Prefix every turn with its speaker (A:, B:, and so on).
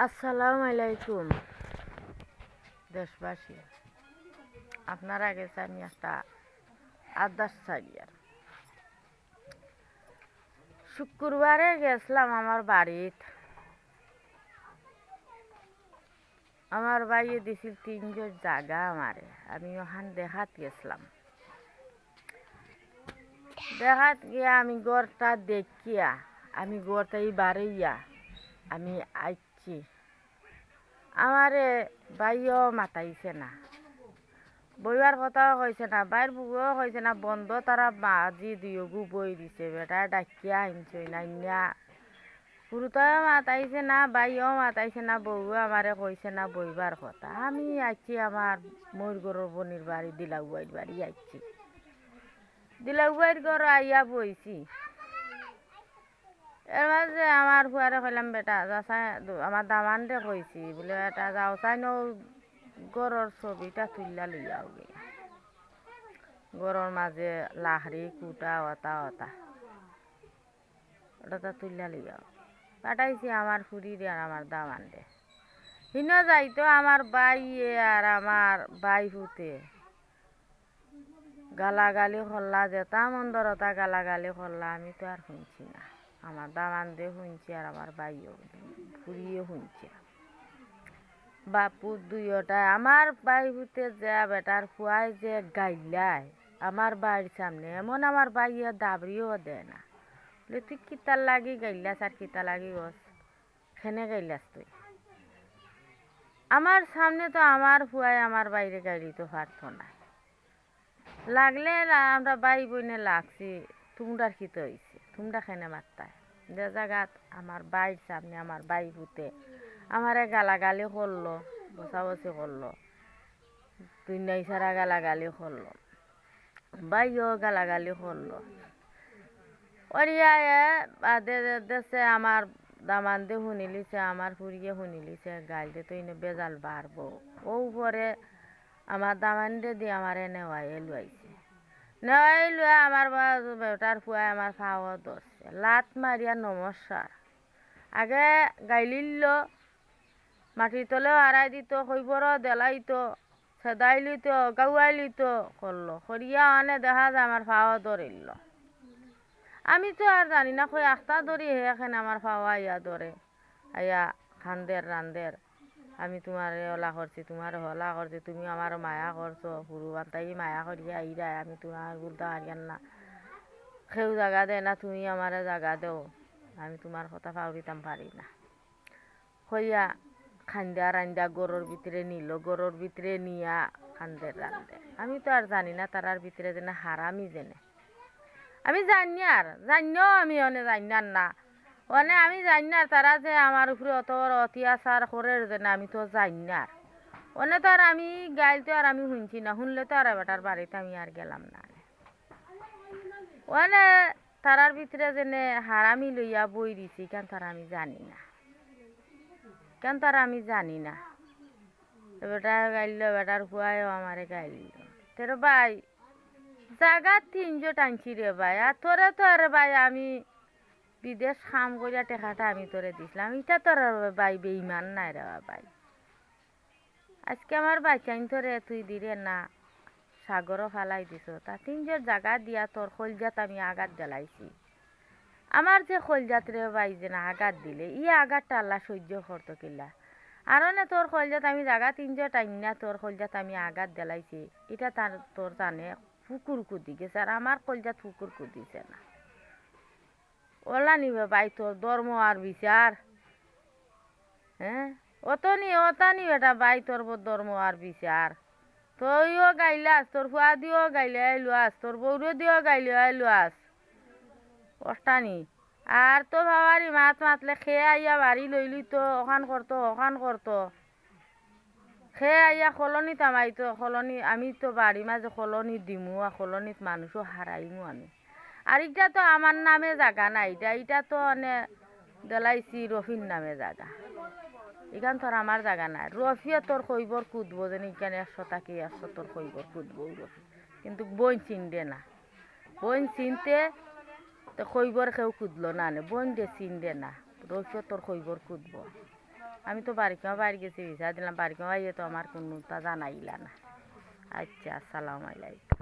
A: আসসালামু আলাইকুম দেশবাসী। আপনারা গেছে আমি একটা আদার্স চাইয়ার শুক্রবারে গেছিলাম আমার বাড়িত। আমার বাইয়ে দিছিল 3 জন জায়গা আমারে, আমি ওখান দেখাত গেছিলাম। দেখাত গিয়া আমি গড়টা দেখিয়া আমি গড়টা বাড়িয়া আমি আইছি। আমারে বাইও মাতাইছে না, বইবার কথাও কইছে না, বাইর বুকুও কইছে না, বন্ধ তারা বাজি দিয়েগু বই দিছে। বেটা ডাকিয়া আনছে না, ইন্যা পুরুতাও মাতাইছে না, বাইও মাতাইছে না, বউও আমারে কইছে না বইবার কথা। আমি আইছি আমার মোর গরুর বনির বাড়ি দিলাগুয়াইর বাড়ি আইছি। দিলাগুয়াইর ঘর আইয়া বইছি। এর মাঝে আমার ফুয়ারে কইলাম বেটা যাচাই, আমার দামানরে কইছি বলে এটা যাও চাই ন গরুর ছবিটা তুললা লইয়াও গে। গরুর মাঝে লাহরি কুটা অতা অতা ওটা তুললা লইয়াও পাঠাইছি আমার ফুরিরে আর আমার দামানরে। হিন যাইতো আমার বাইয়ে আর আমার বাই হুতে গালাগালি করলা, যেতা মন্দরতা গালাগালি করলা। আমি তো আর শুনছি না, আমার দামান দিয়ে শুনছি আর আমার বাইও ফুরিয়ে শুনছি। বাপু দুইটাই আমার বাই হুতে যে বেটার ফুয়াই যে গাইলাই আমার বাড়ির সামনে, এমন আমার বাইয়ে দাবড়িও দেয় না। বলে তুই কিতার লাগি গাইলাস আর কিতা লাগি গছ খেনে গাইলাস তুই আমার সামনে? তো আমার ফুয়াই আমার বাইরে গাড়ি তো পারতো না। লাগলে আমরা বাই বইনে লাগছি, তোমরার কি তো হয়েছে, তোমরা খেনে মারতায় যে জায়গাত আমার বাইর সামনে আমার বাই হুতে আমারে গালাগালি করলো, বসাবসি করলো, তুই নাই সারা গালাগালি করলো, বাইও গালাগালি করলো। ওরিয়ায় বাদে দেশে আমার দামান দিয়ে শুনিলিছে, আমার ফুরিয়ে শুনিলিছে, গাইল দিয়ে তো এনে বেজাল বাড়বো। ও উপরে আমার দামান দিয়ে আমারে নেওয়াই লুয়াইছে। নেওয়াই লুয়া আমার বেটার ফুয়াই আমার খাওয়া ধরছে, লাত মারিয়া নমস্কার আগে গাইলিল, মাটির তলেও হারাই দিত, খৈবর দেলাইত, সেদাই লিত, গাউয়াই লিত করলো। করিয়া আনে দেখা যায় আমার খাওয়া ধরিল। আমি তো আর জানি না, কই আখতা ধরি হে এখানে আমার খাওয়া ইয়া ধরে আয়া খান্দের রান্দের। আমি তোমার ওলা করছি, তোমার হলা করছি, তুমি আমার মায়া করছো, পুরু বান্তাই মায়া করিয়া আইরায়, আমি তোমার গুলতা হারিয়ান না, সেও জায়গা দে না, তুমি আমার জায়গা দেও, আমি তোমার কথা পাউরিতাম পারি না। কইয়া খান্দা রান্দা গরুর ভিতরে নিল, গরুর ভিতরে নিয়া খান্দের রান্দে। আমি তো আর জানি না তারার ভিতরে যেন হারামি জেনে, আমি জানি আর জানিও আমি অনে জানার না, অনে আমি জানি আর তারা যে আমার উপরে অত অত্যাচার করে যেন আমি তো জানি আর অনে তো আর আমি গাইল তো আর আমি শুনছি না, শুনলে তো আর বেটার বাড়িতে আমি আর গেলাম না। অনে তারার ভিতরে যেনে হারামি লইয়া বই দিছি কেন তারা আমি জানি না, কেন তারা আমি জানি না। বেটা গাইল, বেটার খুয়াইও আমারে গাইল। তোর ভাই জায়গা 3 জন টানছি রে ভাই, আর তোরে তো আরে ভাই আমি বিদেশ কাম করিয়া টেকাটা আমি তোরে দিছিলাম, এটা তোর ভাই বেইমান নাই রে ভাই। আজকে আমার বাচ্চাইন তোরে তুই দিরে না সাগরও ফালাই দিছ, তা 3 জন জায়গা দিয়া তোর খলজাত আমি আঘাত জ্বালাইছি। আমার যে খলজাত রে ভাই যে না আঘাত দিলে ই আঘাতটা আল্লাহ সহ্য করতো কিল্লা। আর না তোর খলজাত আমি জায়গা 3 জন টাইম না তোর খলজাত আমি আঘাত জ্বালাইছি, এটা তার তোর জানে ফুকুর কুদি গেছে, আর আমার কলজাত ফুকুর কুদিছে না। ওলা নিবে ভাই তোর ধর্ম আর বিচার, হ্যাঁ অতানি বেটা ভাই তোর ধর্ম আর বিচার। তুইও গাইলাস, তোর ফুয়া দিও গাইলে আইলুয়াস, তোর বৌরে দিও গাইলে আইলুয়াস অষ্টানি। আর তো ভাবারি মাত মাতলে খেয়ে আইয়া বাড়ি লইলি তো ওখান করতো খেয়ে আইয়া কলনি তামাইতো, কলনি আমি তো বাড়ি মাঝে কলনি দিমু, আর কলনিত মানুষও হারাইমু আমি। আর এটা তো আমার নামে জায়গা না, এটা তো অনে দেলাইছি রফির নামে জায়গা, এখান তোর আমার জায়গা নাই। রফিও তোর খৈবর কুদবো যেন এখানে 100 টাকি 100 তোর খৈবর কুদবো রফি, কিন্তু বই চিনবে না, বই চিনতে তো খৈবর কেউ কুদলো না, বোন দে চিনবে না, রফিও তোর খৈবর কুদবো। আমি তো বাড়ি গেছি ভিসা দিলাম বাড়ি আইয়ে তো আমার কোনো তা জানাইলা না। আচ্ছা, আসসালামু আলাইকুম।